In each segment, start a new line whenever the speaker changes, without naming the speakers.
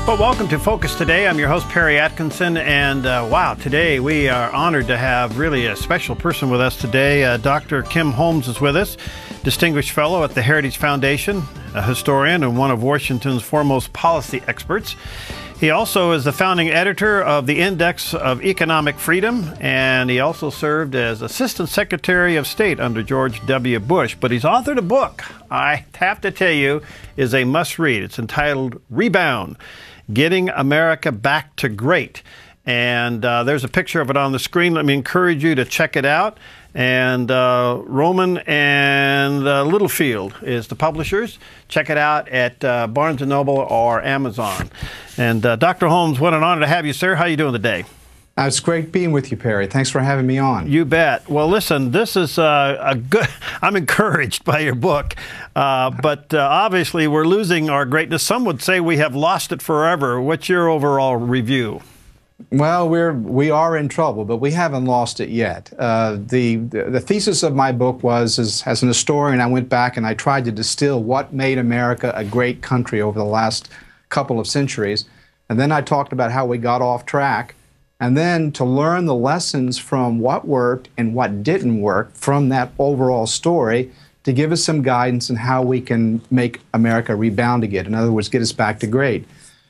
Well, welcome to Focus Today. I'm your host, Perry Atkinson, and wow, today we are honored to have really a special person with us today. Dr. Kim Holmes is with us, Distinguished Fellow at the Heritage Foundation, a historian and one of Washington's foremost policy experts. He also is the founding editor of the Index of Economic Freedom, and he also served as Assistant Secretary of State under George W. Bush. But he's authored a book, I have to tell you, is a must-read. It's entitled Rebound, Getting America Back to Great. And there's a picture of it on the screen. Let me encourage you to check it out. And Roman and Littlefield is the publishers. Check it out at Barnes & Noble or Amazon. And Dr. Holmes, what an honor to have you, sir. How are you doing today?
It's great being with you, Perry. Thanks for having me on.
You bet. Well, listen, this is a good, I'm encouraged by your book, but obviously we're losing our greatness. Some would say we have lost it forever. What's your overall review?
Well, we are in trouble, but we haven't lost it yet. The thesis of my book was, as an historian, I went back and I tried to distill what made America a great country over the last couple of centuries. And then I talked about how we got off track. And then to learn the lessons from what worked and what didn't work from that overall story to give us some guidance on how we can make America rebound again. In other words, get us back to great.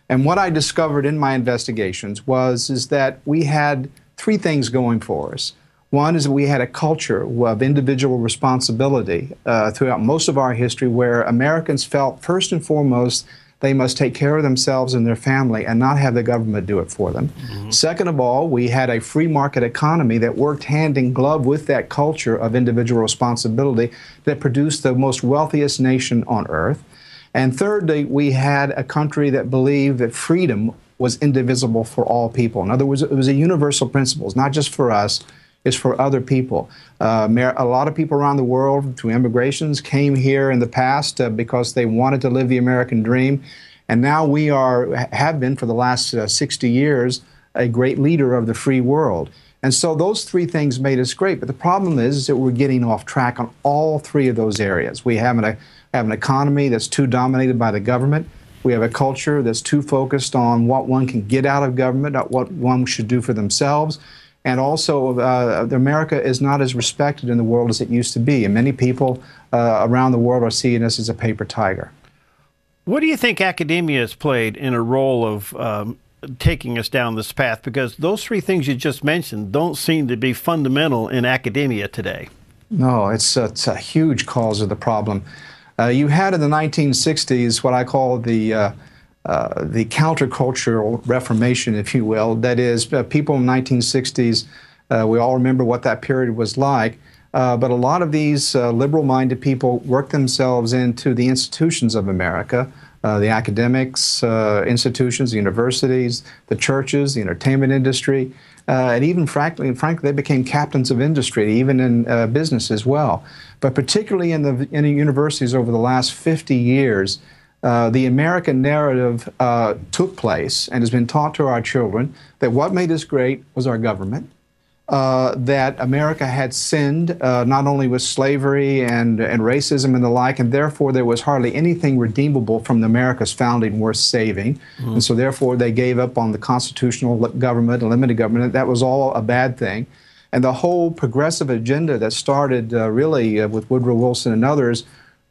And what I discovered in my investigations is that we had three things going for us. One is that we had a culture of individual responsibility throughout most of our history where Americans felt, first and foremost, they must take care of themselves and their family and not have the government do it for them. Mm-hmm. Second of all, we had a free market economy that worked hand in glove with that culture of individual responsibility that produced the most wealthiest nation on earth. And thirdly, we had a country that believed that freedom was indivisible for all people. In other words, it was a universal principle. It's not just for us, it's for other people. A lot of people around the world through immigrations came here in the past because they wanted to live the American dream. And now we have been for the last 60 years a great leader of the free world. And so those three things made us great. But the problem is that we're getting off track on all three of those areas. We have an economy that's too dominated by the government. We have a culture that's too focused on what one can get out of government, not what one should do for themselves. And also, America is not as respected in the world as it used to be. And many people around the world are seeing us as a paper tiger.
What do you think academia has played in a role of taking us down this path? Because those three things you just mentioned don't seem to be fundamental in academia today.
No, it's a huge cause of the problem. You had in the 1960s what I call the countercultural reformation, if you will. That is, people in the 1960s, we all remember what that period was like, but a lot of these liberal-minded people worked themselves into the institutions of America, the academics, institutions, the universities, the churches, the entertainment industry, and even frankly, they became captains of industry, even in business as well. But particularly in the universities over the last 50 years, the American narrative took place and has been taught to our children that what made us great was our government, that America had sinned not only with slavery and racism and the like, and therefore there was hardly anything redeemable from America's founding worth saving. Mm. And so therefore they gave up on the constitutional government, limited government. That was all a bad thing. And the whole progressive agenda that started really with Woodrow Wilson and others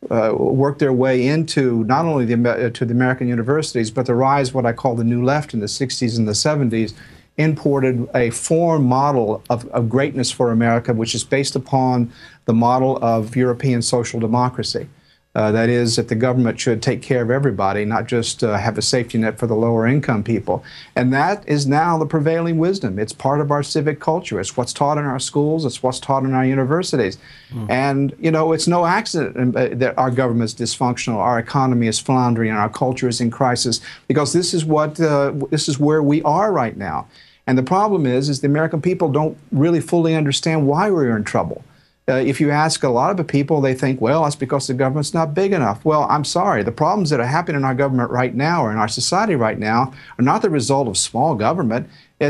worked their way into not only to the American universities, but the rise of what I call the New Left in the 60s and the 70s, imported a foreign model of greatness for America, which is based upon the model of European social democracy. That is, that the government should take care of everybody, not just have a safety net for the lower income people. And that is now the prevailing wisdom. It's part of our civic culture. It's what's taught in our schools. It's what's taught in our universities. Mm. And, you know, it's no accident that our government's dysfunctional, our economy is floundering, and our culture is in crisis, because this is where we are right now. And the problem is the American people don't really fully understand why we're in trouble. If you ask a lot of the people, they think, well, that's because the government's not big enough. Well, I'm sorry. The problems that are happening in our government right now or in our society right now are not the result of small government.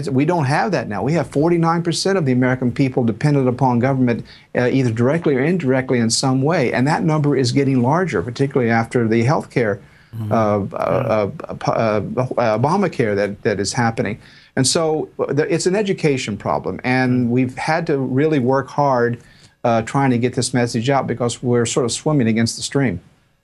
We don't have that now. We have 49% of the American people dependent upon government either directly or indirectly in some way. And that number is getting larger, particularly after the health care Obamacare that is happening. And so it's an education problem, and we've had to really work hard trying to get this message out because we're sort of swimming against the stream.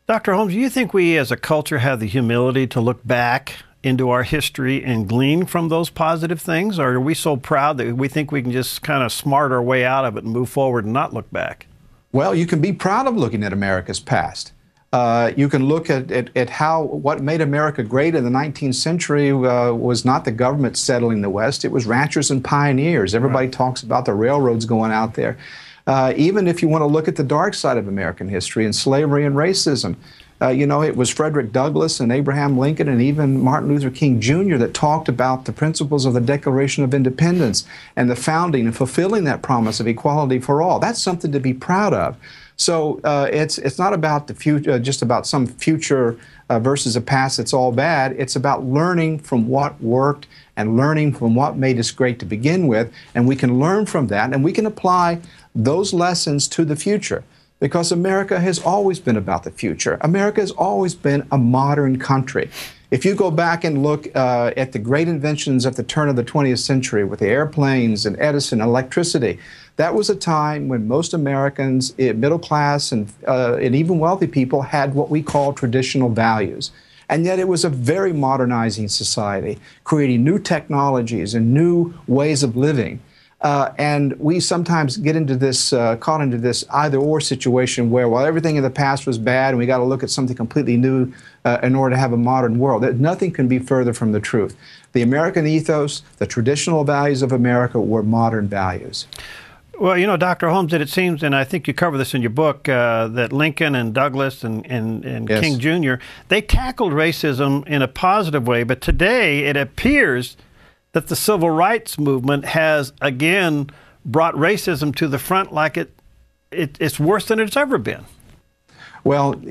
Dr. Holmes, do you think we as a culture have the humility to look back into our history and glean from those positive things? Or are we so proud that we think we can just kind of smart our way out of it and move forward and not look back?
Well, you can be proud of looking at America's past. You can look at how what made America great in the 19th century was not the government settling the West. It was ranchers and pioneers. Everybody talks about the railroads going out there. Even if you want to look at the dark side of American history and slavery and racism, you know, it was Frederick Douglass and Abraham Lincoln and even Martin Luther King Jr. that talked about the principles of the Declaration of Independence and the founding and fulfilling that promise of equality for all. That's something to be proud of. So it's not about the future, just about some future versus a past that's all bad. It's about learning from what worked and learning from what made us great to begin with. And we can learn from that, and we can apply those lessons to the future. Because America has always been about the future. America has always been a modern country. If you go back and look at the great inventions at the turn of the 20th century with the airplanes and Edison and electricity, that was a time when most Americans, middle class and even wealthy people, had what we call traditional values. And yet it was a very modernizing society, creating new technologies and new ways of living. And we sometimes get into this, caught into this either-or situation where, well, everything in the past was bad and we got to look at something completely new in order to have a modern world. Nothing can be further from the truth. The American ethos, the traditional values of America were modern values.
Well, you know, Dr. Holmes, it seems, and I think you cover this in your book, that Lincoln and Douglas and
Yes.
King Jr., they tackled racism in a positive way, but today it appears that the civil rights movement has again brought racism to the front like it's worse than it's ever been.
Well,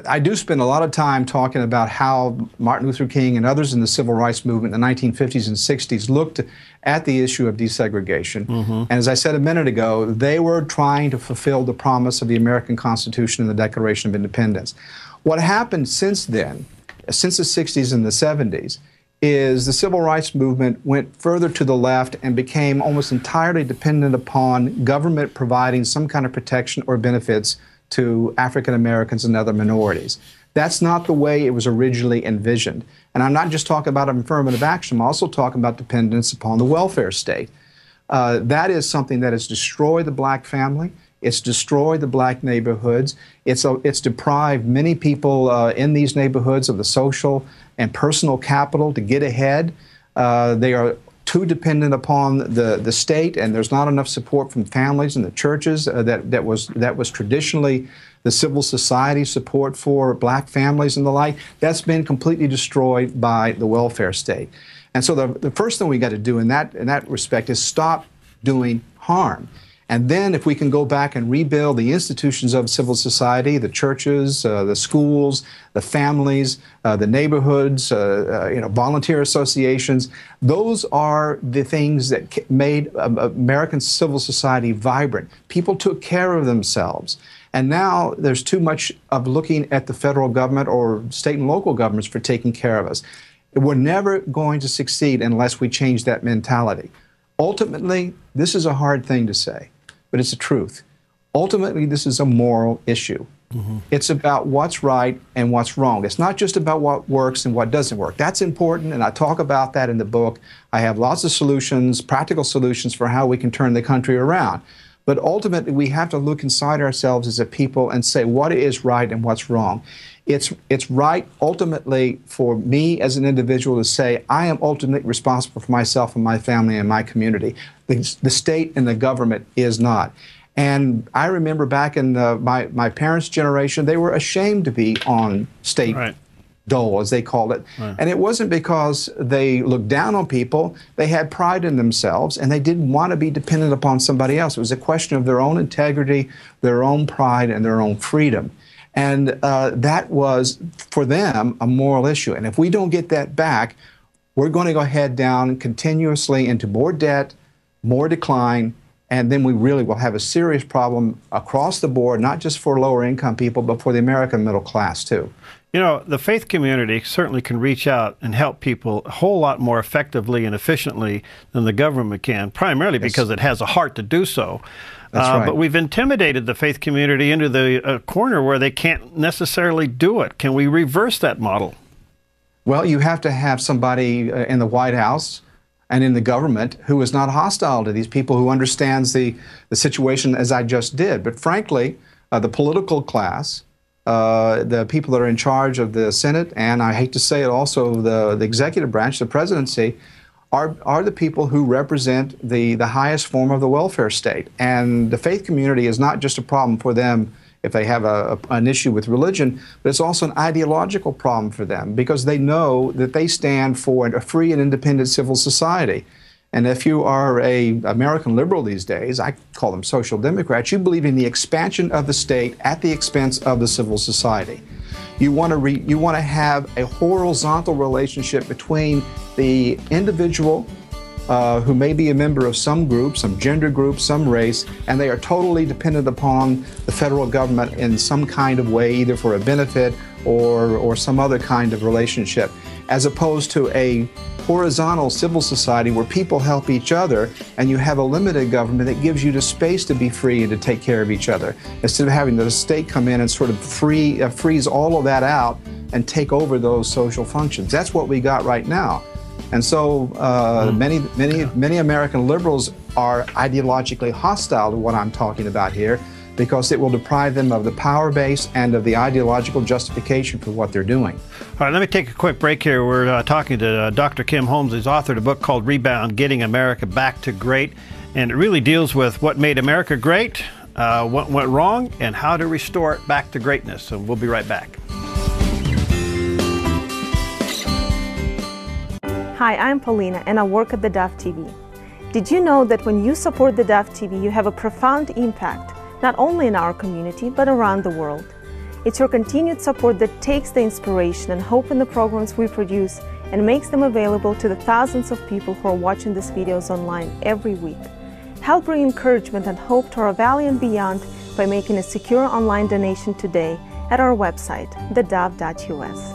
I do spend a lot of time talking about how Martin Luther King and others in the civil rights movement in the 1950s and 60s looked at the issue of desegregation. And as I said a minute ago, they were trying to fulfill the promise of the American Constitution and the Declaration of Independence. What happened since then, since the 60s and the 70s, is the civil rights movement went further to the left and became almost entirely dependent upon government providing some kind of protection or benefits to African Americans and other minorities. That's not the way it was originally envisioned. And I'm not just talking about affirmative action, I'm also talking about dependence upon the welfare state. That is something that has destroyed the black family. It's destroyed the black neighborhoods. It's deprived many people in these neighborhoods of the social and personal capital to get ahead. They are too dependent upon the state, and there's not enough support from families and the churches that was traditionally the civil society support for black families and the like. That's been completely destroyed by the welfare state. And so the first thing we got to do in that respect is stop doing harm. And then if we can go back and rebuild the institutions of civil society, the churches, the schools, the families, the neighborhoods, volunteer associations, those are the things that made American civil society vibrant. People took care of themselves. And now there's too much of looking at the federal government or state and local governments for taking care of us. We're never going to succeed unless we change that mentality. Ultimately, this is a hard thing to say, but it's the truth. Ultimately, this is a moral issue. It's about what's right and what's wrong. It's not just about what works and what doesn't work. That's important, and I talk about that in the book. I have lots of solutions, practical solutions for how we can turn the country around. But ultimately, we have to look inside ourselves as a people and say what is right and what's wrong. It's right ultimately for me as an individual to say I am ultimately responsible for myself and my family and my community. The state and the government is not. And I remember back in my parents' generation, they were ashamed to be on state dole, as they called it. And it wasn't because they looked down on people. They had pride in themselves, and they didn't want to be dependent upon somebody else. It was a question of their own integrity, their own pride, and their own freedom. And that was, for them, a moral issue. And if we don't get that back, we're going to go head down continuously into more debt, more decline, and then we really will have a serious problem across the board, not just for lower income people, but for the American middle class too.
You know, the faith community certainly can reach out and help people a whole lot more effectively and efficiently than the government can, primarily because it has a heart to do so.
That's right.
But we've intimidated the faith community into the corner where they can't necessarily do it. Can we reverse that model?
Well, you have to have somebody in the White House and in the government who is not hostile to these people, who understands the situation as I just did. But frankly, the political class, the people that are in charge of the Senate, and I hate to say it also, the executive branch, the presidency, are the people who represent the highest form of the welfare state. And the faith community is not just a problem for them if they have an issue with religion, but it's also an ideological problem for them, because they know that they stand for a free and independent civil society. And if you are an American liberal these days, I call them social democrats, you believe in the expansion of the state at the expense of the civil society. You want to have a horizontal relationship between the individual who may be a member of some group, some gender group, some race, and they are totally dependent upon the federal government in some kind of way, either for a benefit or some other kind of relationship, as opposed to a horizontal civil society where people help each other, and you have a limited government that gives you the space to be free and to take care of each other, instead of having the state come in and sort of freeze all of that out and take over those social functions. That's what we got right now. And so many American liberals are ideologically hostile to what I'm talking about here, because it will deprive them of the power base and of the ideological justification for what they're doing.
All right, let me take a quick break here. We're talking to Dr. Kim Holmes. He's authored a book called Rebound, Getting America Back to Great. And it really deals with what made America great, what went wrong, and how to restore it back to greatness. So we'll be right back.
Hi, I'm Paulina, and I work at theDove TV. Did you know that when you support theDove TV, you have a profound impact, not only in our community, but around the world? It's your continued support that takes the inspiration and hope in the programs we produce and makes them available to the thousands of people who are watching these videos online every week. Help bring encouragement and hope to our valley and beyond by making a secure online donation today at our website, thedove.us.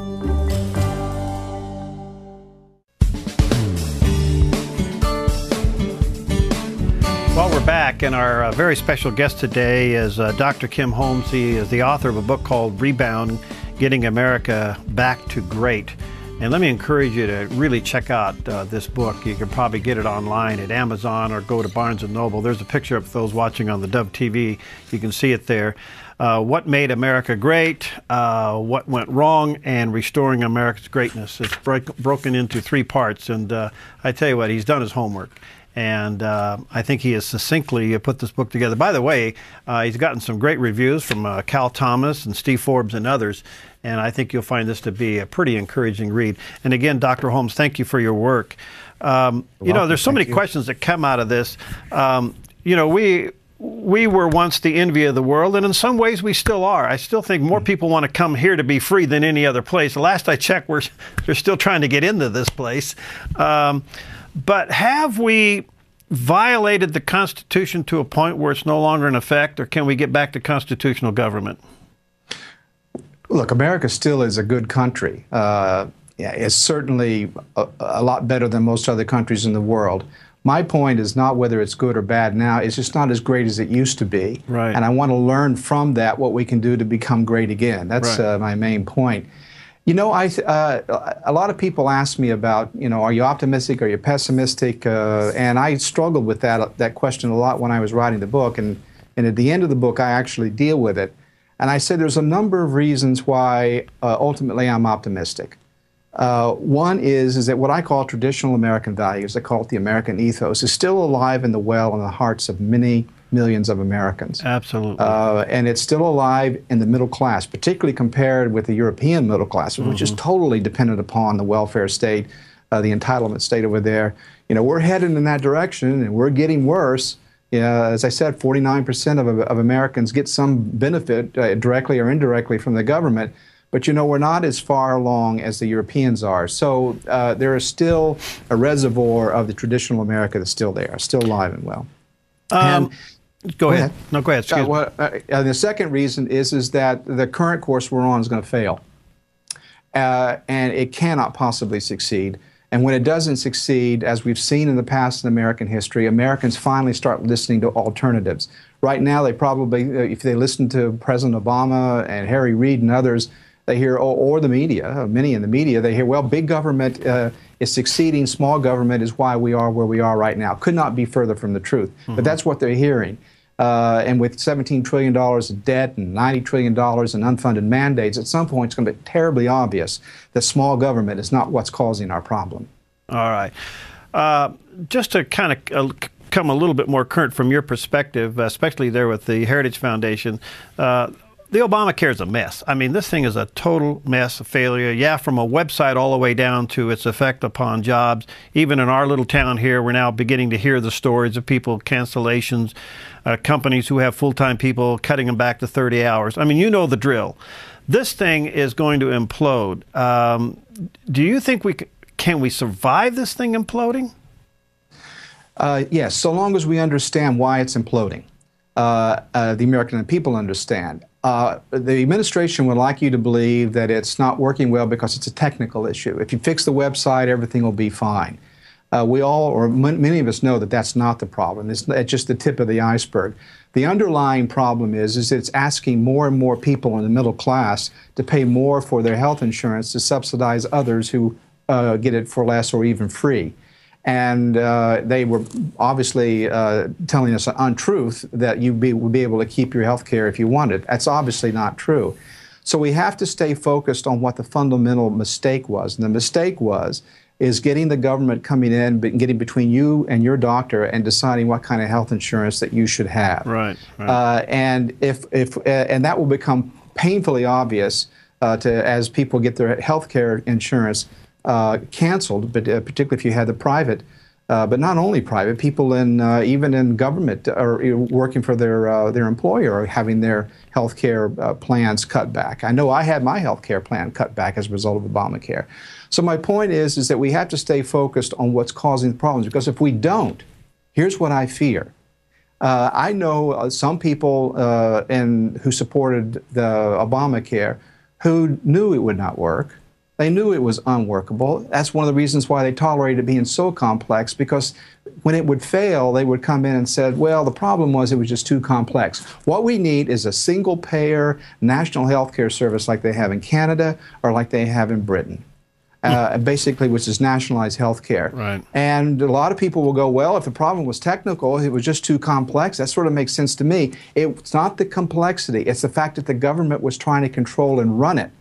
Well, we're back, and our very special guest today is Dr. Kim Holmes. He is the author of a book called Rebound, Getting America Back to Great. And let me encourage you to really check out this book. You can probably get it online at Amazon or go to Barnes & Noble. There's a picture of those watching on theDove TV. You can see it there. What made America great, what went wrong, and restoring America's greatness. It's broken into 3 parts, and I tell you what, he's done his homework. And I think he has succinctly put this book together. By the way, he's gotten some great reviews from Cal Thomas and Steve Forbes and others. And I think you'll find this to be a pretty encouraging read. And again, Dr. Holmes, thank you for your work. You know, there's so many questions that come out of this. You know, we were once the envy of the world, and in some ways we still are. I still think more people want to come here to be free than any other place. The last I checked, they're still trying to get into this place. But have we violated the Constitution to a point where it's no longer in effect, or can we get back to constitutional government?
Look, America still is a good country. It's certainly a lot better than most other countries in the world. My point is not whether it's good or bad now. It's just not as great as it used to be.
Right.
And I want to learn from that what we can do to become great again. That's my main point. You know, a lot of people ask me about, you know, are you optimistic, are you pessimistic? And I struggled with that question a lot when I was writing the book. And at the end of the book, I actually deal with it. And I said there's a number of reasons why ultimately I'm optimistic. One is that what I call traditional American values, I call it the American ethos, is still alive and well in the hearts of many millions of Americans.
Absolutely.
And it's still alive in the middle class, particularly compared with the European middle class, which is totally dependent upon the welfare state, the entitlement state over there. You know, we're headed in that direction, and we're getting worse. As I said, 49% of Americans get some benefit, directly or indirectly, from the government. But, you know, we're not as far along as the Europeans are. So there is still a reservoir of the traditional America that's still there, still alive and well. And
Go ahead. No, go ahead. Excuse me.
The second reason is that the current course we're on is going to fail. And it cannot possibly succeed. And when it doesn't succeed, as we've seen in the past in American history, Americans finally start listening to alternatives. Right now, they probably, if they listen to President Obama and Harry Reid and others, they hear, or the media, many in the media, they hear, well, big government is succeeding, small government is why we are where we are right now. Could not be further from the truth. Mm-hmm. But that's what they're hearing. And with $17 trillion in debt and $90 trillion in unfunded mandates, at some point it's going to be terribly obvious that small government is not what's causing our problem.
All right. Just to kind of come a little bit more current from your perspective, especially there with the Heritage Foundation, the Obamacare is a mess. I mean, this thing is a total mess, a failure. Yeah, from a website all the way down to its effect upon jobs. Even in our little town here, we're now beginning to hear the stories of people, cancellations, companies who have full-time people cutting them back to 30 hours. I mean, you know the drill. This thing is going to implode. Do you think can we survive this thing imploding?
Yes, so long as we understand why it's imploding. The American people understand. The administration would like you to believe that it's not working well because it's a technical issue. If you fix the website, everything will be fine. We all, or many of us know that that's not the problem. It's just the tip of the iceberg. The underlying problem is it's asking more and more people in the middle class to pay more for their health insurance to subsidize others who get it for less or even free. And they were obviously telling us an untruth that you would be able to keep your health care if you wanted. That's obviously not true. So we have to stay focused on what the fundamental mistake was. And the mistake is getting the government coming in, getting between you and your doctor and deciding what kind of health insurance that you should have.
Right.
And and that will become painfully obvious as people get their health care insurance canceled, but particularly if you had the private, but not only private, people in even in government are working for their employer or having their health care plans cut back. I know I had my health care plan cut back as a result of Obamacare. So my point is that we have to stay focused on what's causing the problems, because if we don't, here's what I fear. I know some people who supported the Obamacare who knew it would not work. They knew it was unworkable. That's one of the reasons why they tolerated it being so complex, because when it would fail, they would come in and said, well, the problem was it was just too complex. What we need is a single-payer national health care service like they have in Canada or like they have in Britain. Basically, which is nationalized health care.
Right.
And a lot of people will go, well, if the problem was technical, it was just too complex. That sort of makes sense to me. It's not the complexity. It's the fact that the government was trying to control and run it.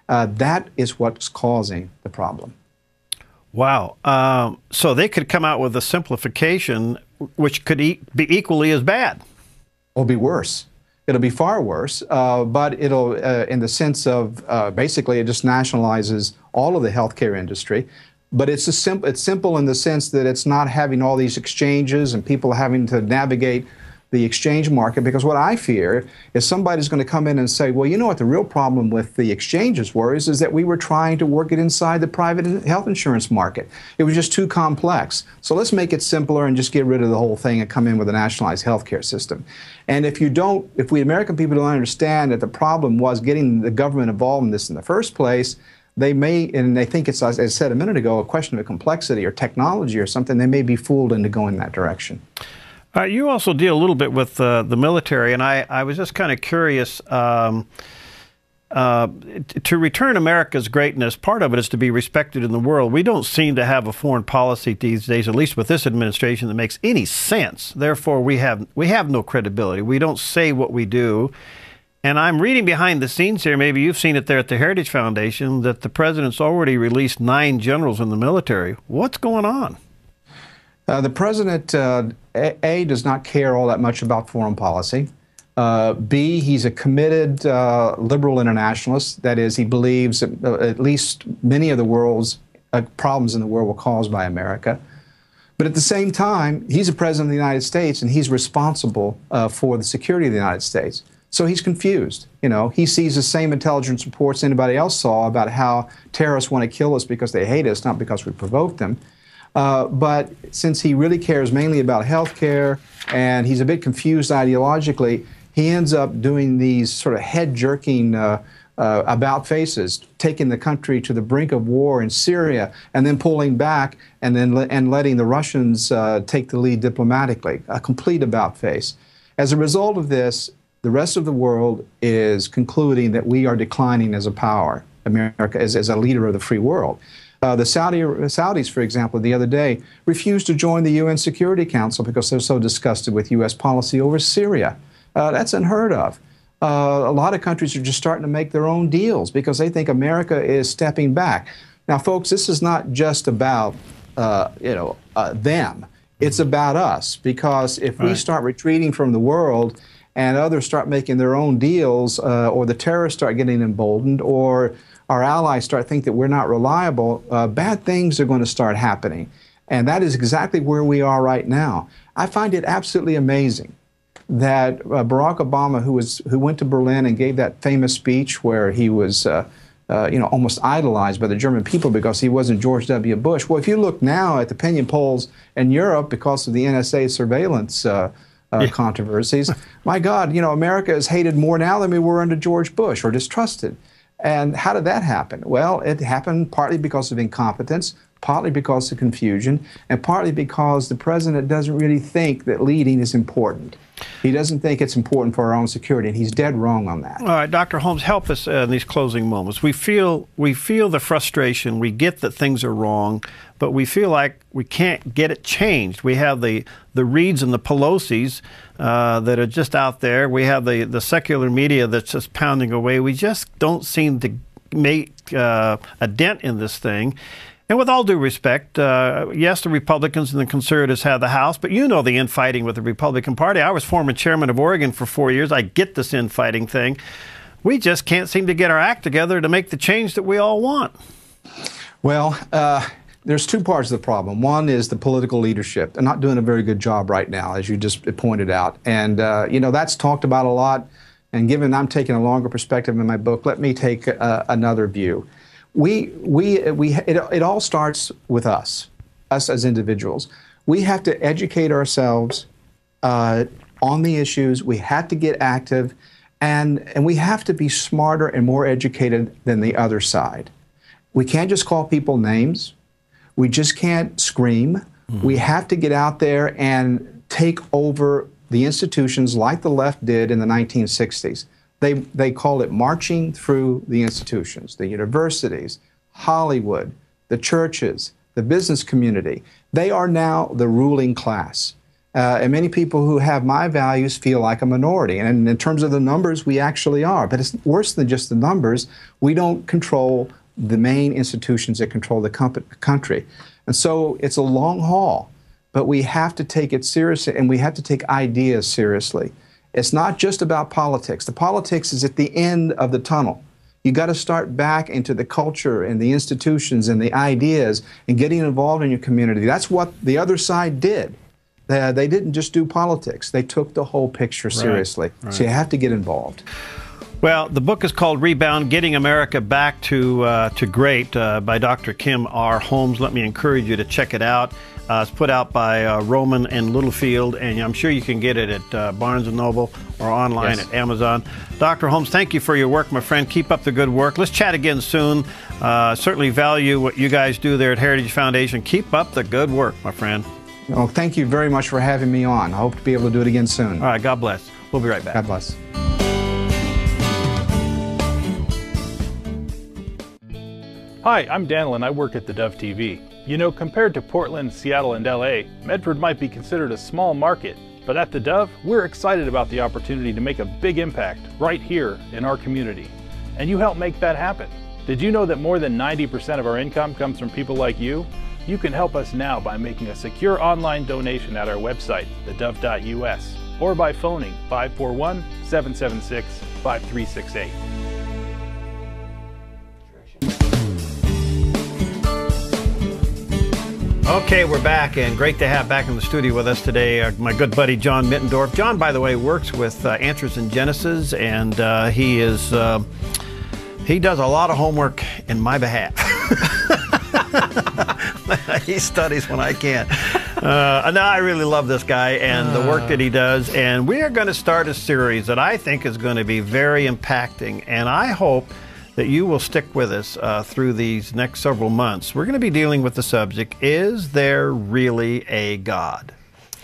That is what's causing the problem.
Wow. So they could come out with a simplification which could be equally as bad.
Or be worse. It'll be far worse, but it'll, in the sense of, basically it just nationalizes all of the healthcare industry. But it's simple in the sense that it's not having all these exchanges and people having to navigate the exchange market, because what I fear is somebody's going to come in and say, well, you know what the real problem with the exchanges is that we were trying to work it inside the private health insurance market. It was just too complex. So let's make it simpler and just get rid of the whole thing and come in with a nationalized healthcare system. And if we American people don't understand that the problem was getting the government involved in this in the first place, they may, and they think it's, as I said a minute ago, a question of complexity or technology or something, they may be fooled into going that direction.
You also deal a little bit with the military, and I was just kind of curious, to return America's greatness, part of it is to be respected in the world. We don't seem to have a foreign policy these days, at least with this administration, that makes any sense. Therefore, we have no credibility. We don't say what we do. And I'm reading behind the scenes here, maybe you've seen it there at the Heritage Foundation, that the president's already released 9 generals in the military. What's going on?
The president, A, does not care all that much about foreign policy. B, he's a committed liberal internationalist. That is, he believes that at least many of the world's problems in the world were caused by America. But at the same time, he's the president of the United States, and he's responsible for the security of the United States. So he's confused. You know, he sees the same intelligence reports anybody else saw about how terrorists want to kill us because they hate us, not because we provoked them. But since he really cares mainly about health care and he's a bit confused ideologically, he ends up doing these sort of head-jerking about faces, taking the country to the brink of war in Syria and then pulling back and then letting the Russians take the lead diplomatically, a complete about face. As a result of this, the rest of the world is concluding that we are declining as a power, America as a leader of the free world. The Saudis, for example, the other day refused to join the UN Security Council because they're so disgusted with U.S. policy over Syria. That's unheard of. A lot of countries are just starting to make their own deals because they think America is stepping back. Now, folks, this is not just about them. It's about us, because if we start retreating from the world and others start making their own deals, or the terrorists start getting emboldened, or our allies start thinking that we're not reliable, bad things are going to start happening. And that is exactly where we are right now. I find it absolutely amazing that Barack Obama, who went to Berlin and gave that famous speech where he was almost idolized by the German people because he wasn't George W. Bush. Well, if you look now at the opinion polls in Europe because of the NSA surveillance controversies, my God, America is hated more now than we were under George Bush, or distrusted. And how did that happen? Well, it happened partly because of incompetence, partly because of confusion, and partly because the president doesn't really think that leading is important. He doesn't think it's important for our own security, and he's dead wrong on that.
All right, Dr. Holmes, help us in these closing moments. We feel the frustration. We get that things are wrong, but we feel like we can't get it changed. We have the Reids and the Pelosi's that are just out there. We have the secular media that's just pounding away. We just don't seem to make a dent in this thing. And with all due respect, yes, the Republicans and the Conservatives have the House, but you know the infighting with the Republican Party. I was former chairman of Oregon for 4 years. I get this infighting thing. We just can't seem to get our act together to make the change that we all want.
Well, there's two parts of the problem. One is the political leadership. They're not doing a very good job right now, as you just pointed out. And, that's talked about a lot. And given I'm taking a longer perspective in my book, let me take another view. It all starts with us as individuals. We have to educate ourselves on the issues. We have to get active, and we have to be smarter and more educated than the other side. We can't just call people names. We just can't scream. We have to get out there and take over the institutions like the left did in the 1960s. They call it marching through the institutions, the universities, Hollywood, the churches, the business community. They are now the ruling class. And many people who have my values feel like a minority. And in terms of the numbers, we actually are. But it's worse than just the numbers. We don't control the main institutions that control the country. And so it's a long haul. But we have to take it seriously, and we have to take ideas seriously. It's not just about politics. The politics is at the end of the tunnel. You got to start back into the culture and the institutions and the ideas and getting involved in your community. That's what the other side did. They didn't just do politics. They took the whole picture seriously. Right. So you have to get involved.
Well, the book is called Rebound, Getting America Back to Great by Dr. Kim R. Holmes. Let me encourage you to check it out. It's put out by Roman and Littlefield, and I'm sure you can get it at Barnes & Noble or online at Amazon. Dr. Holmes, thank you for your work, my friend. Keep up the good work. Let's chat again soon. Certainly value what you guys do there at Heritage Foundation. Keep up the good work, my friend.
Well, thank you very much for having me on. I hope to be able to do it again soon.
All right, God bless. We'll be right back.
God bless.
Hi, I'm Daniel and I work at theDove TV. You know, compared to Portland, Seattle, and LA, Medford might be considered a small market, but at theDove, we're excited about the opportunity to make a big impact right here in our community. And you help make that happen. Did you know that more than 90% of our income comes from people like you? You can help us now by making a secure online donation at our website, thedove.us, or by phoning 541-776-5368.
Okay, we're back, and great to have back in the studio with us today my good buddy John Mittendorf. John, by the way, works with Answers in Genesis, and he does a lot of homework in my behalf. He studies when I can't. No, I really love this guy and the work that he does. And we are going to start a series that I think is going to be very impacting. And I hope that you will stick with us through these next several months. We're going to be dealing with the subject, is there really a God?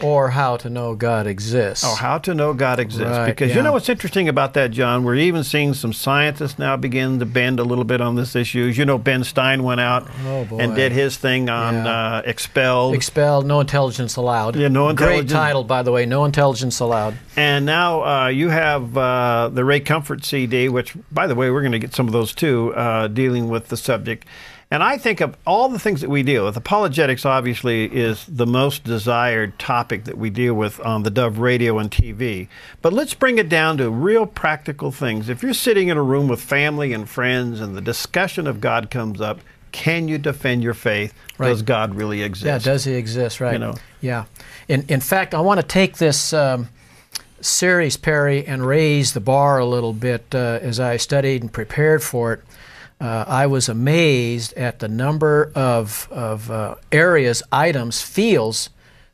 Or how to know God exists.
Oh, how to know God exists.
Right,
because you know what's interesting about that, John? We're even seeing some scientists now begin to bend a little bit on this issue. You know, Ben Stein went out and did his thing on Expelled.
Expelled, No Intelligence Allowed.
Yeah, No Intelligence.
Great title, by the way, No Intelligence Allowed.
And now you have the Ray Comfort CD, which, by the way, we're going to get some of those too, dealing with the subject. And I think of all the things that we deal with, apologetics obviously is the most desired topic that we deal with on the Dove radio and TV. But let's bring it down to real practical things. If you're sitting in a room with family and friends and the discussion of God comes up, can you defend your faith?
Right.
Does God really exist?
Yeah, does he exist, right?
You know.
Yeah. In fact, I want to take this series, Perry, and raise the bar a little bit as I studied and prepared for it. I was amazed at the number of areas, items, fields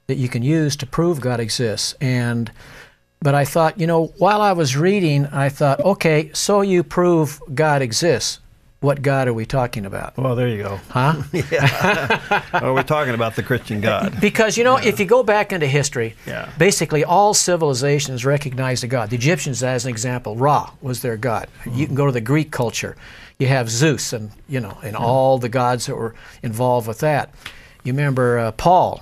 that you can use to prove God exists. But I thought, you know, while I was reading, I thought, okay, so you prove God exists. What God are we talking about?
Well, there you go.
Huh?
Yeah. Well, we're talking about the Christian God.
Because, you know, if you go back into history,
Yeah.
basically all civilizations recognized a God. The Egyptians, as an example, Ra was their God. You can go to the Greek culture. You have Zeus and, you know, and all the gods that were involved with that. You remember Paul,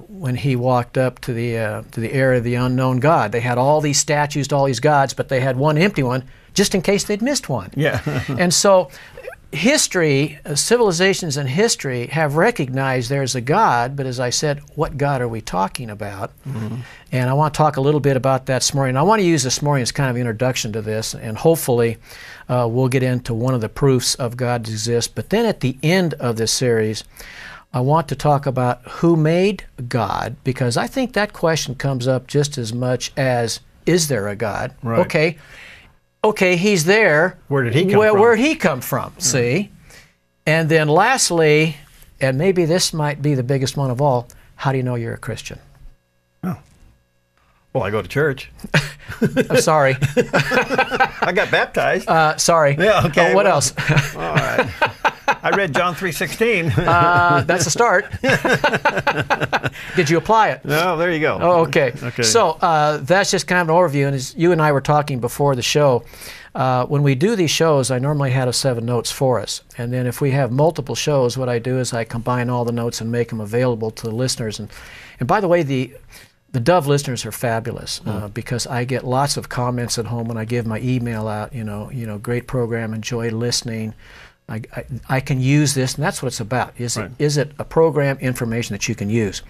when he walked up to the area of the unknown God. They had all these statues to all these gods, but they had one empty one just in case they'd missed one.
Yeah.
And so history, civilizations in history have recognized there's a God, but as I said, what God are we talking about? Mm-hmm. And I want to talk a little bit about that this morning. I want to use this morning as kind of introduction to this, and hopefully we'll get into one of the proofs of God exists. But then at the end of this series, I want to talk about who made God, because I think that question comes up just as much as, is there a God?
Right.
Okay, he's there.
Where did he come from?
Where did he come from? See? And then lastly, and maybe this might be the biggest one of all, how do you know you're a Christian?
Oh. Well, I go to church.
I'm sorry.
I got baptized.
Sorry.
Yeah, okay.
What else?
All right. I read John 3:16.
That's a start. Did you apply it?
No, there you go.
Oh, okay.
Okay.
So that's just kind of an overview. And as you and I were talking before the show, when we do these shows, I normally have 7 notes for us. And then if we have multiple shows, what I do is I combine all the notes and make them available to the listeners. And by the way, the Dove listeners are fabulous because I get lots of comments at home when I give my email out. You know, great program, enjoy listening. I can use this, and that's what it's about. Is it a program, information that you can use?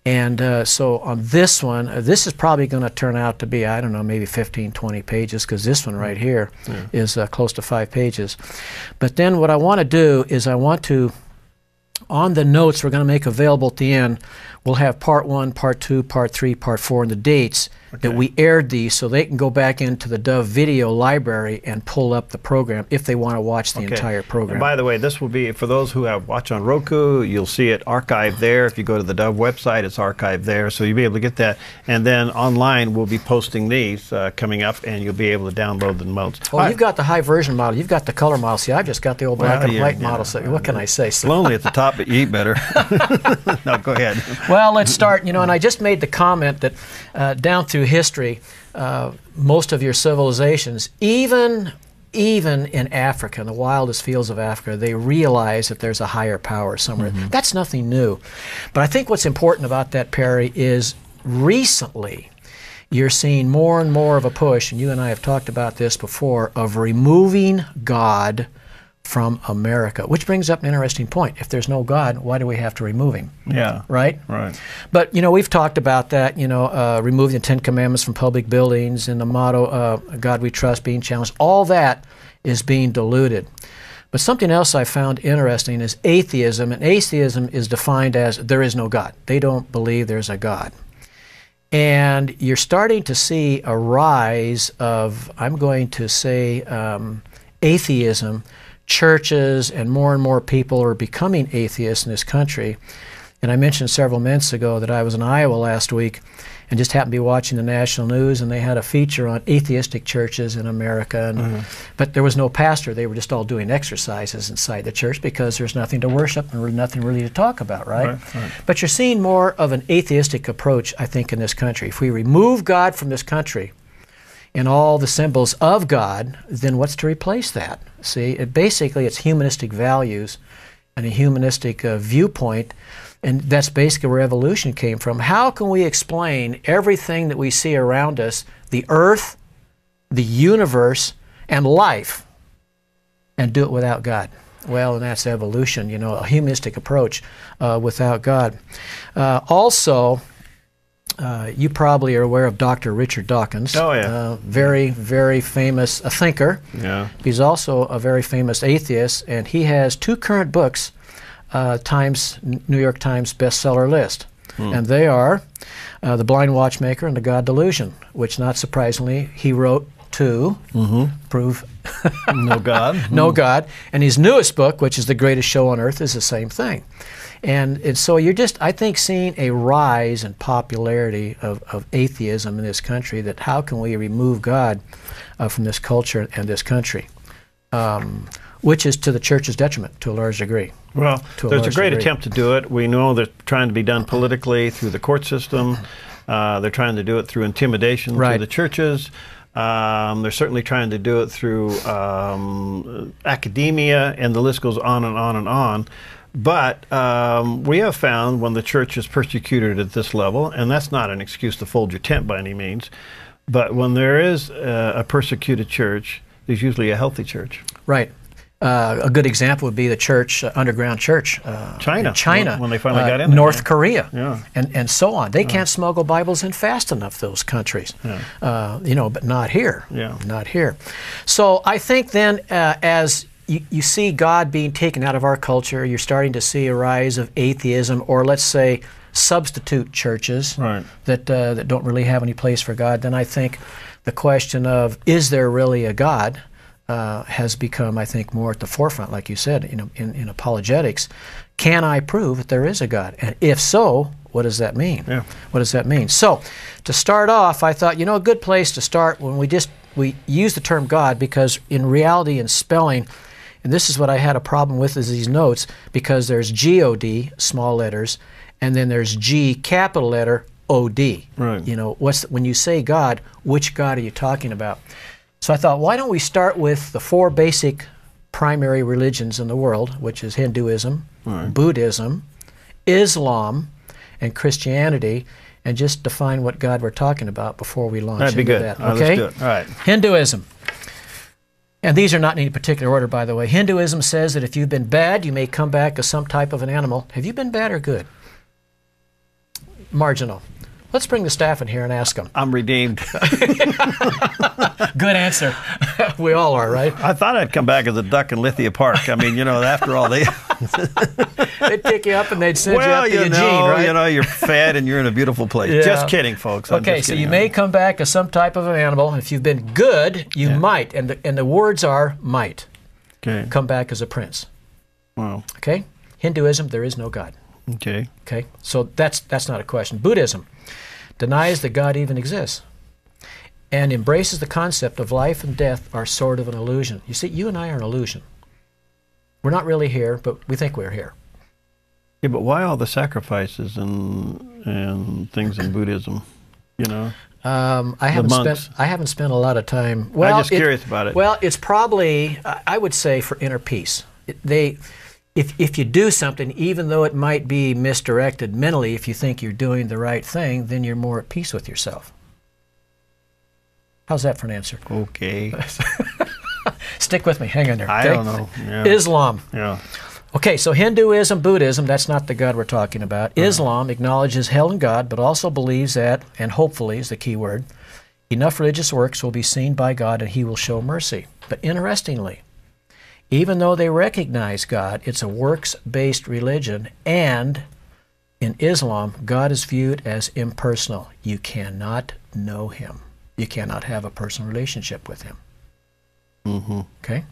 And so on this one, this is probably going to turn out to be, I don't know, maybe 15, 20 pages, because this one right here is close to 5 pages. But then what I want to do is I want to, on the notes we're going to make available at the end, we'll have part 1, part 2, part 3, part 4, and the dates that we aired these, so they can go back into the Dove video library and pull up the program if they want to watch the entire program.
And by the way, this will be, for those who have watched on Roku, you'll see it archived there. If you go to the Dove website, it's archived there, so you'll be able to get that. And then online, we'll be posting these coming up, and you'll be able to download the notes.
Well, you've got the high version model. You've got the color model. See, I've just got the old black and white model. So what can I say?
It's lonely at the top, but you eat better. No, go ahead.
Well, let's start. You know, and I just made the comment that down through history, most of your civilizations, even in Africa, in the wildest fields of Africa, they realize that there's a higher power somewhere. That's nothing new. But I think what's important about that, Perry, is recently you're seeing more and more of a push, and you and I have talked about this before, of removing God from America, which brings up an interesting point. If there's no God, why do we have to remove him?
Yeah.
Right?
Right.
But, you know, we've talked about that, you know, removing the 10 Commandments from public buildings and the motto, God we trust, being challenged. All that is being diluted. But something else I found interesting is atheism, and atheism is defined as there is no God. They don't believe there's a God. And you're starting to see a rise of, I'm going to say, atheism churches and more people are becoming atheists in this country. And I mentioned several minutes ago that I was in Iowa last week and just happened to be watching the national news, and they had a feature on atheistic churches in America. And, but there was no pastor. They were just all doing exercises inside the church because there's nothing to worship and nothing really to talk about, right? But you're seeing more of an atheistic approach, I think, in this country. If we remove God from this country and all the symbols of God, then what's to replace that? See, basically it's humanistic values and a humanistic viewpoint. And that's basically where evolution came from. How can we explain everything that we see around us, the earth, the universe, and life, and do it without God? Well, and that's evolution, you know, a humanistic approach without God. Also, you probably are aware of Dr. Richard Dawkins.
Oh, yeah.
Very, very famous thinker.
Yeah.
He's also a very famous atheist, and he has 2 current books, New York Times bestseller list. And they are The Blind Watchmaker and The God Delusion, which, not surprisingly, he wrote to prove
no God.
no God. And his newest book, which is The Greatest Show on Earth, is the same thing. And so you're just, I think, seeing a rise in popularity of atheism in this country, that how can we remove God from this culture and this country, which is to the church's detriment to a large degree.
Well, there's a great attempt to do it. We know they're trying to be done politically through the court system. They're trying to do it through intimidation to the churches. They're certainly trying to do it through academia, and the list goes on and on and on. But we have found when the church is persecuted at this level, and that's not an excuse to fold your tent by any means, but when there is a persecuted church, there's usually a healthy church.
Right. A good example would be the church, underground church, China,
when they finally got in there.
North Korea,
yeah.
and so on. They can't smuggle Bibles in fast enough, those countries, you know, but not here, not here. So I think then as you see God being taken out of our culture, you're starting to see a rise of atheism, or let's say substitute churches that don't really have any place for God. Then I think the question of, is there really a God, has become, I think, more at the forefront, like you said, in apologetics. Can I prove that there is a God? And if so, what does that mean? What does that mean? So, to start off, I thought, you know, a good place to start when we use the term God, because in reality and spelling, and this is what I had a problem with, is these notes, because there's G-O-D, small letters, and then there's G, capital letter, O-D.
Right.
You know, when you say God, which God are you talking about? So I thought, why don't we start with the 4 basic primary religions in the world, which is Hinduism, Buddhism, Islam, and Christianity, and just define what God we're talking about before we launch
That'd be
into
good.
that.
Okay? Let's do it. All right.
Hinduism. And these are not in any particular order, by the way. Hinduism says that if you've been bad, you may come back as some type of an animal. Have you been bad or good? Marginal. Let's bring the staff in here and ask them.
I'm redeemed.
Good answer. We all are, right?
I thought I'd come back as a duck in Lithia Park. I mean, you know, after all, they'd
pick you up and they'd send you up to Eugene, right?
You know, you're fed and you're in a beautiful place. Just kidding, folks.
Okay, so you may come back as some type of an animal. If you've been good, you might, and the words are might.
Okay.
Come back as a prince.
Wow.
Okay? Hinduism, there is no God.
Okay.
Okay, so that's not a question. Buddhism denies that God even exists and embraces the concept of life and death are sort of an illusion. You see, you and I are an illusion. We're not really here, but we think we're here.
Yeah, but why all the sacrifices and things in Buddhism? You know,
I haven't spent a lot of time. Well,
I'm just curious about it.
Well, it's probably, I would say, for inner peace. If you do something, even though it might be misdirected mentally, if you think you're doing the right thing, then you're more at peace with yourself. How's that for an answer?
Okay.
Stick with me. Hang in there.
I don't know. Yeah.
Islam.
Yeah.
Okay, so Hinduism, Buddhism, that's not the God we're talking about. Islam acknowledges hell and God, but also believes that, and hopefully is the key word, enough religious works will be seen by God and He will show mercy. But interestingly, even though they recognize God, it's a works-based religion, and in Islam, God is viewed as impersonal. You cannot know Him. You cannot have a personal relationship with Him. Okay?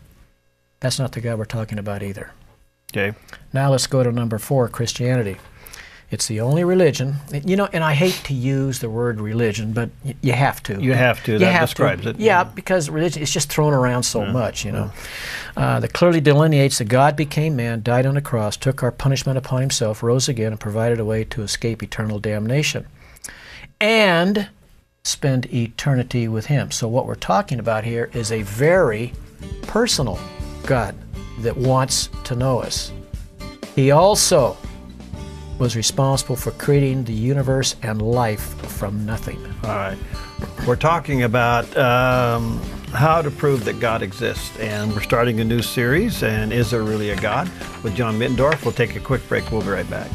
That's not the God we're talking about either.
Okay.
Now let's go to number 4, Christianity. It's the only religion, you know, and I hate to use the word religion, but you have to.
You have to. That describes it.
Yeah, because religion is just thrown around so much, you know. That clearly delineates that God became man, died on a cross, took our punishment upon himself, rose again, and provided a way to escape eternal damnation and spend eternity with him. So what we're talking about here is a very personal God that wants to know us. He also was responsible for creating the universe and life from nothing.
All right. We're talking about how to prove that God exists, and we're starting a new series, and Is There Really a God? With John Mittendorf. We'll take a quick break. We'll be right back.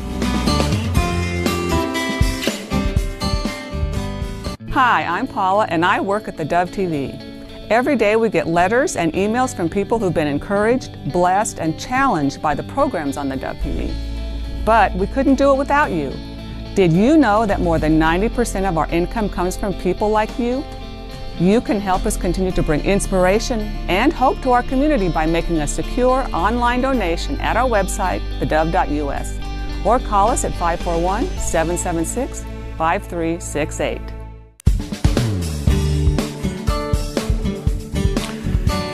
Hi, I'm Paula, and I work at theDove TV. Every day we get letters and emails from people who've been encouraged, blessed, and challenged by the programs on theDove TV. But we couldn't do it without you. Did you know that more than 90% of our income comes from people like you? You can help us continue to bring inspiration and hope to our community by making a secure online donation at our website, thedove.us, or call us at 541-776-5368.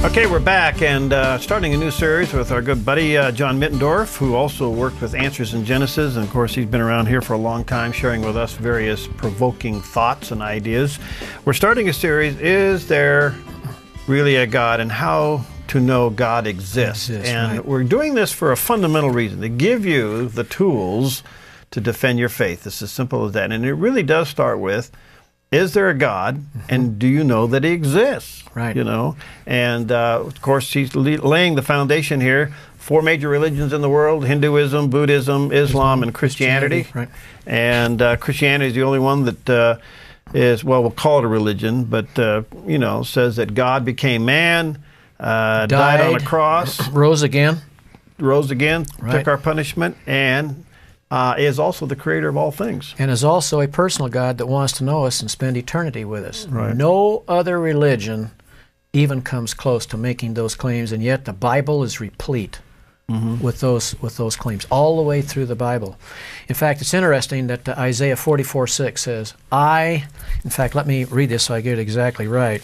Okay, we're back and starting a new series with our good buddy John Mittendorf, who also worked with Answers in Genesis, and of course he's been around here for a long time sharing with us various provoking thoughts and ideas. We're starting a series, Is There Really a God? And how to know God exists. And
right.
We're doing this for a fundamental reason, to give you the tools to defend your faith. It's as simple as that. And it really does start with, is there a God, and do you know that he exists?
Right.
You know, and of course he's laying the foundation here. 4 major religions in the world: Hinduism, Buddhism, Islam, and Christianity.
Right.
And Christianity is the only one that is, well, we'll call it a religion, but you know, says that God became man, died on a cross,
rose again,
right. Took our punishment, and is also the creator of all things.
And is also a personal God that wants to know us and spend eternity with us.
Right.
No other religion even comes close to making those claims, and yet the Bible is replete with those claims all the way through the Bible. In fact, it's interesting that Isaiah 44:6 says, in fact, let me read this so I get it exactly right.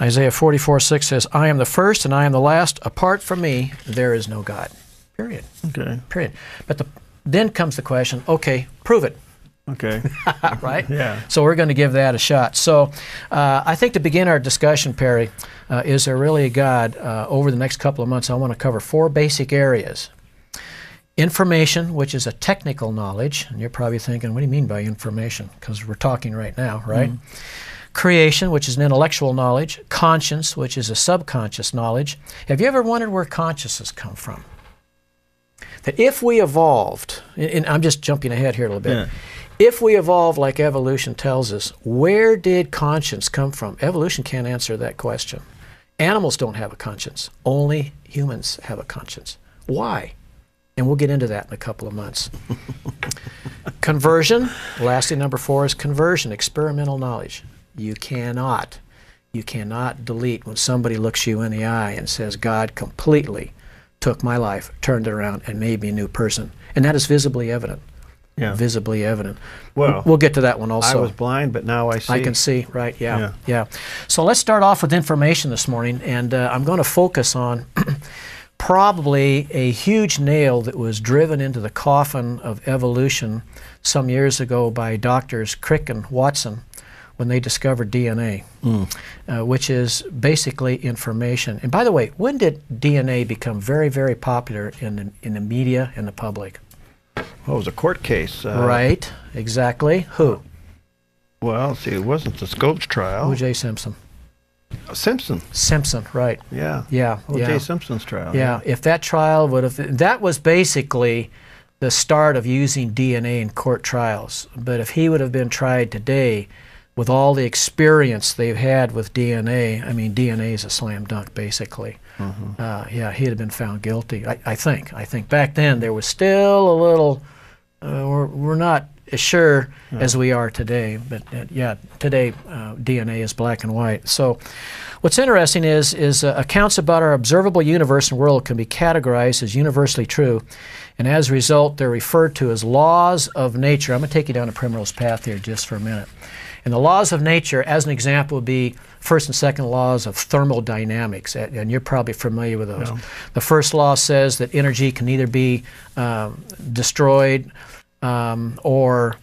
Isaiah 44:6 says, I am the first and I am the last. Apart from me, there is no God. Period.
Okay.
Period. But then comes the question, okay, prove it.
Okay.
Right?
Yeah.
So we're going to give that a shot. So I think to begin our discussion, Perry, is there really a God? Over the next couple of months, I want to cover 4 basic areas. Information, which is a technical knowledge. And you're probably thinking, what do you mean by information? Because we're talking right now, right? Creation, which is an intellectual knowledge. Conscience, which is a subconscious knowledge. Have you ever wondered where consciousness comes from? That if we evolved, and I'm just jumping ahead here a little bit, if we evolved like evolution tells us, where did conscience come from? Evolution can't answer that question. Animals don't have a conscience. Only humans have a conscience. Why? And we'll get into that in a couple of months. Conversion, lastly, number 4 is conversion, experimental knowledge. You cannot delete when somebody looks you in the eye and says, God completely took my life, turned it around, and made me a new person. And that is visibly evident.
Yeah.
Visibly evident.
Well,
we'll get to that one also.
I was blind, but now I see.
I can see, right, yeah. So let's start off with information this morning, and I'm going to focus on probably a huge nail that was driven into the coffin of evolution some years ago by doctors Crick and Watson when they discovered DNA, which is basically information. And by the way, when did DNA become very, very popular in the media and the public?
Well, it was a court case.
Right, exactly. Who?
Well, see, it wasn't the Scopes trial.
O.J. Simpson.
Simpson.
Simpson, right.
Yeah.
Yeah.
O.J. Simpson's trial.
Yeah, if that trial would have, that was basically the start of using DNA in court trials. But if he would have been tried today, with all the experience they've had with DNA, I mean, DNA is a slam dunk, basically. Yeah, he'd have been found guilty, I think. I think back then there was still a little, we're not as sure as we are today. But yeah, today DNA is black and white. So what's interesting is accounts about our observable universe and world can be categorized as universally true, and as a result, they're referred to as laws of nature. I'm going to take you down a primrose path here just for a minute. And the laws of nature, as an example, would be first and second laws of thermodynamics, and you're probably familiar with those. Yeah. The first law says that energy can either be destroyed or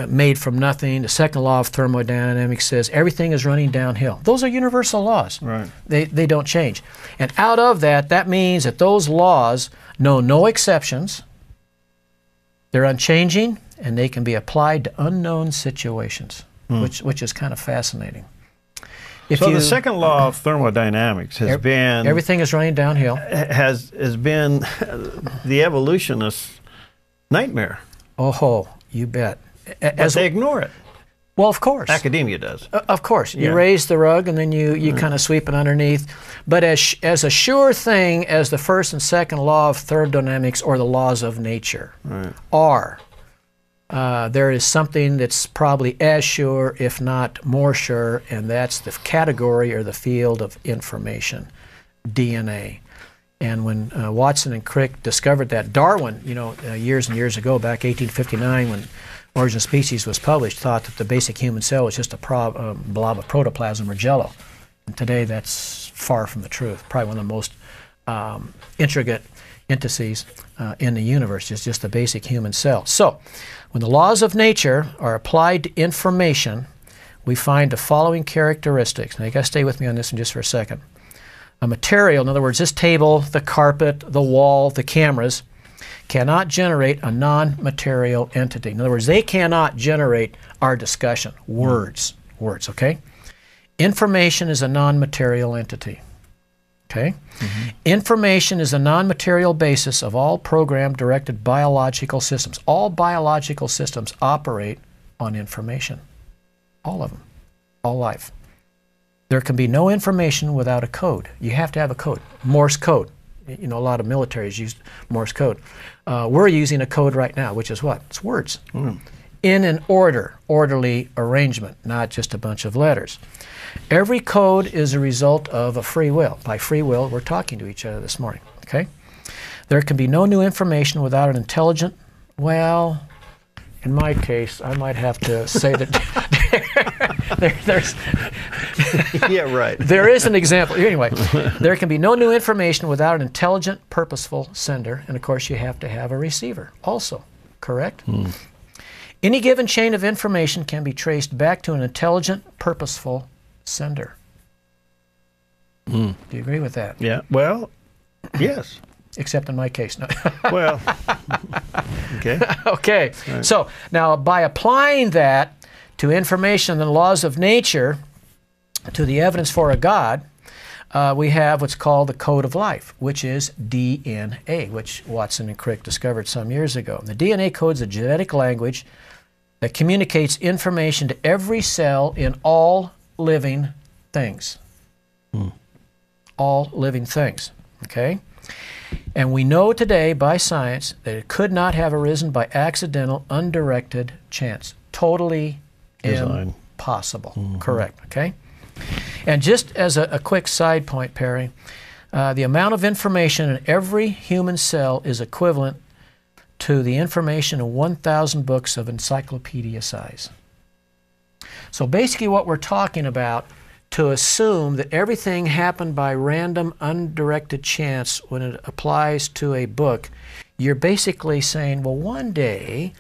made from nothing. The second law of thermodynamics says everything is running downhill. Those are universal laws.
Right.
They don't change. And out of that, that means that those laws know no exceptions. They're unchanging, and they can be applied to unknown situations, which is kind of fascinating.
So the second law of thermodynamics has been...
Everything is running downhill.
Has been the evolutionist's nightmare.
Oh, you bet.
But they ignore it.
Well, of course.
Academia does.
Of course. You raise the rug and then you kind of sweep it underneath. But as a sure thing as the first and second law of thermodynamics or the laws of nature are, there is something that's probably as sure, if not more sure, and that's the category or the field of information, DNA. And when Watson and Crick discovered that, Darwin, years and years ago, back 1859, when Origin of Species was published, thought that the basic human cell was just a blob of protoplasm or jello. And today that's far from the truth. Probably one of the most intricate entities in the universe is just the basic human cell. So, when the laws of nature are applied to information, we find the following characteristics. Now, you got to stay with me on this one just for a second. A material, in other words, this table, the carpet, the wall, the cameras, cannot generate a non-material entity. In other words, they cannot generate our discussion. Words, okay? Information is a non-material entity. Okay? Information is a non-material basis of all program-directed biological systems. All biological systems operate on information. All of them. All life. There can be no information without a code. You have to have a code. Morse code. A lot of militaries use Morse code. We're using a code right now, which is what? It's words. In an orderly arrangement, not just a bunch of letters. Every code is a result of a free will. By free will, we're talking to each other this morning, okay? There can be no new information without an intelligent, well, in my case, I might have to say that there's...
Yeah, right.
There is an example. Anyway, there can be no new information without an intelligent, purposeful sender, and of course you have to have a receiver also, correct? Any given chain of information can be traced back to an intelligent, purposeful sender. Do you agree with that?
Yeah. Well, yes.
Except in my case. No.
Well, okay.
Okay. Right. So now by applying that to information and the laws of nature, to the evidence for a God, we have what's called the code of life, which is DNA, which Watson and Crick discovered some years ago. And the DNA code is a genetic language that communicates information to every cell in all living things. All living things, okay? And we know today by science that it could not have arisen by accidental, undirected chance. Totally impossible. Correct, okay? And just as a quick side point, Perry, the amount of information in every human cell is equivalent to the information in 1,000 books of encyclopedia size. So basically what we're talking about, to assume that everything happened by random, undirected chance when it applies to a book, you're basically saying, well, one day,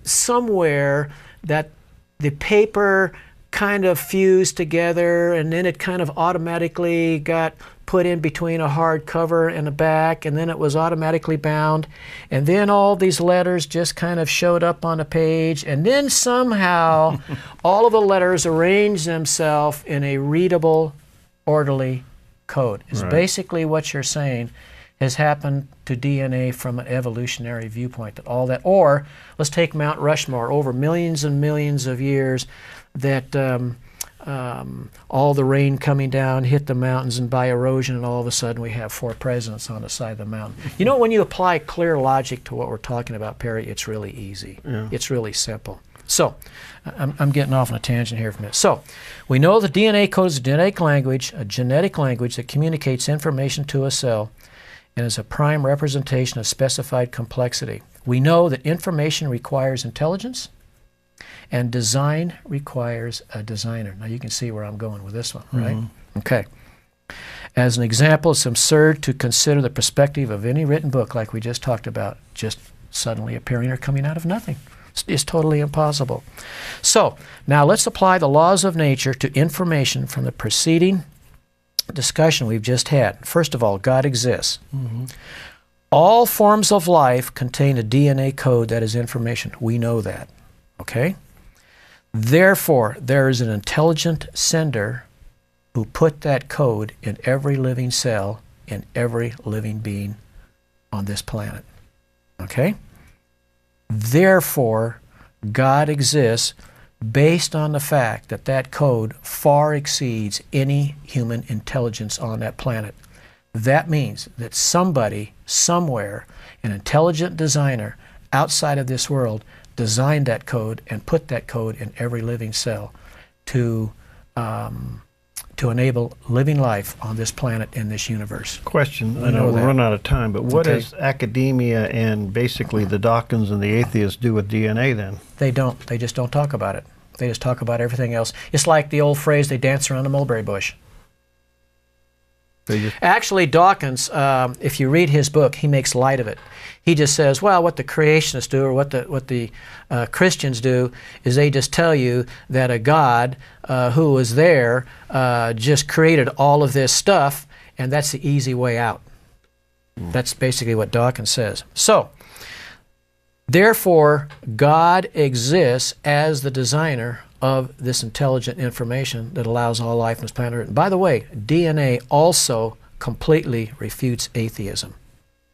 somewhere that the paper kind of fused together and then it kind of automatically got put in between a hard cover and a back, and then it was automatically bound, and then all these letters just kind of showed up on a page, and then somehow all of the letters arranged themselves in a readable, orderly code. Is basically what you're saying has happened to DNA from an evolutionary viewpoint. That all that, or let's take Mount Rushmore, over millions and millions of years, that all the rain coming down, hit the mountains, and by erosion, and all of a sudden we have 4 presidents on the side of the mountain. You know, when you apply clear logic to what we're talking about, Perry, it's really easy. Yeah. It's really simple. So, I'm getting off on a tangent here for a minute. So, we know the DNA code is a genetic language that communicates information to a cell and is a prime representation of specified complexity. We know that information requires intelligence and design requires a designer. Now you can see where I'm going with this one, right? Okay. As an example, it's absurd to consider the perspective of any written book like we just talked about just suddenly appearing or coming out of nothing. It's totally impossible. So, now let's apply the laws of nature to information from the preceding discussion we've just had. First of all, God exists. All forms of life contain a DNA code that is information. We know that. Okay? Therefore, there is an intelligent sender who put that code in every living cell in every living being on this planet. Okay? Therefore, God exists based on the fact that that code far exceeds any human intelligence on that planet. That means that somebody, somewhere, an intelligent designer outside of this world designed that code and put that code in every living cell to enable living life on this planet in this universe.
Question, I know we're running out of time, but what does academia and basically the Dawkins and the atheists do with DNA then?
They don't. They just don't talk about it. They just talk about everything else. It's like the old phrase, they dance around a mulberry bush. Actually, Dawkins, if you read his book, he makes light of it. He just says, well, what the creationists do or what the Christians do is they just tell you that a God who was there just created all of this stuff, and that's the easy way out. That's basically what Dawkins says. So, therefore, God exists as the designer of this intelligent information that allows all life on this planet. And by the way, DNA also completely refutes atheism.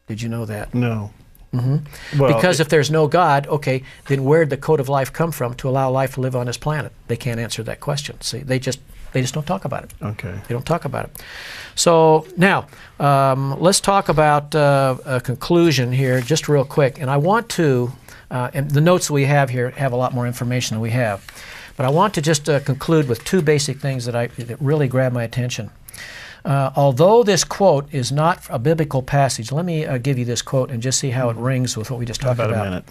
Did you know that? No. Well, because if there's no God, okay, then where'd the code of life come from to allow life to live on this planet? They can't answer that question. See, they just don't talk about it. Okay. They don't talk about it. So now, let's talk about a conclusion here just real quick. And I want to, and the notes we have here have a lot more information than we have. But I want to just conclude with 2 basic things that really grab my attention. Although this quote is not a biblical passage, let me give you this quote and just see how it rings with what we just talked about. About a minute.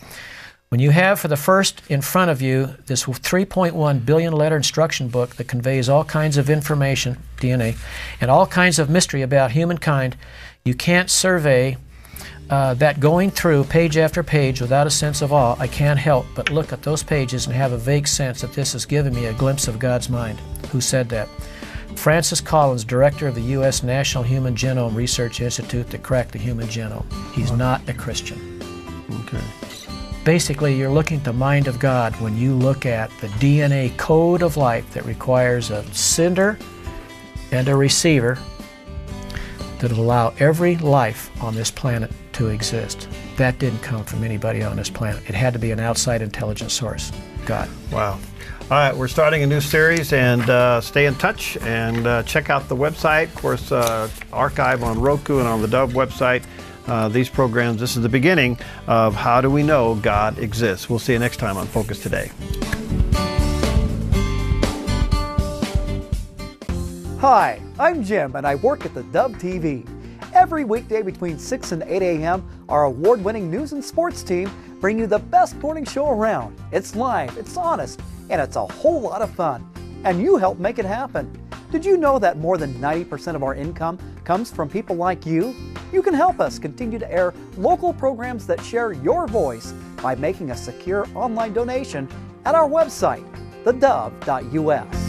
When you have for the first in front of you this 3.1 billion letter instruction book that conveys all kinds of information, DNA, and all kinds of mystery about humankind, you can't survey that going through page after page without a sense of awe. I can't help but look at those pages and have a vague sense that this has given me a glimpse of God's mind. Who said that? Francis Collins, director of the U.S. National Human Genome Research Institute that cracked the human genome. He's not a Christian. Okay. Basically, you're looking at the mind of God when you look at the DNA code of life that requires a sender and a receiver that will allow every life on this planet to exist. That didn't come from anybody on this planet. It had to be an outside intelligent source, God. Wow.
All right, we're starting a new series, and stay in touch and check out the website. Of course, archive on Roku and on the Dove website. These programs, this is the beginning of how do we know God exists. We'll see you next time on Focus Today.
Hi, I'm Jim, and I work at theDove TV. Every weekday between 6 and 8 a.m., our award-winning news and sports team bring you the best morning show around. It's live, it's honest, and it's a whole lot of fun. And you help make it happen. Did you know that more than 90% of our income comes from people like you? You can help us continue to air local programs that share your voice by making a secure online donation at our website, thedove.us.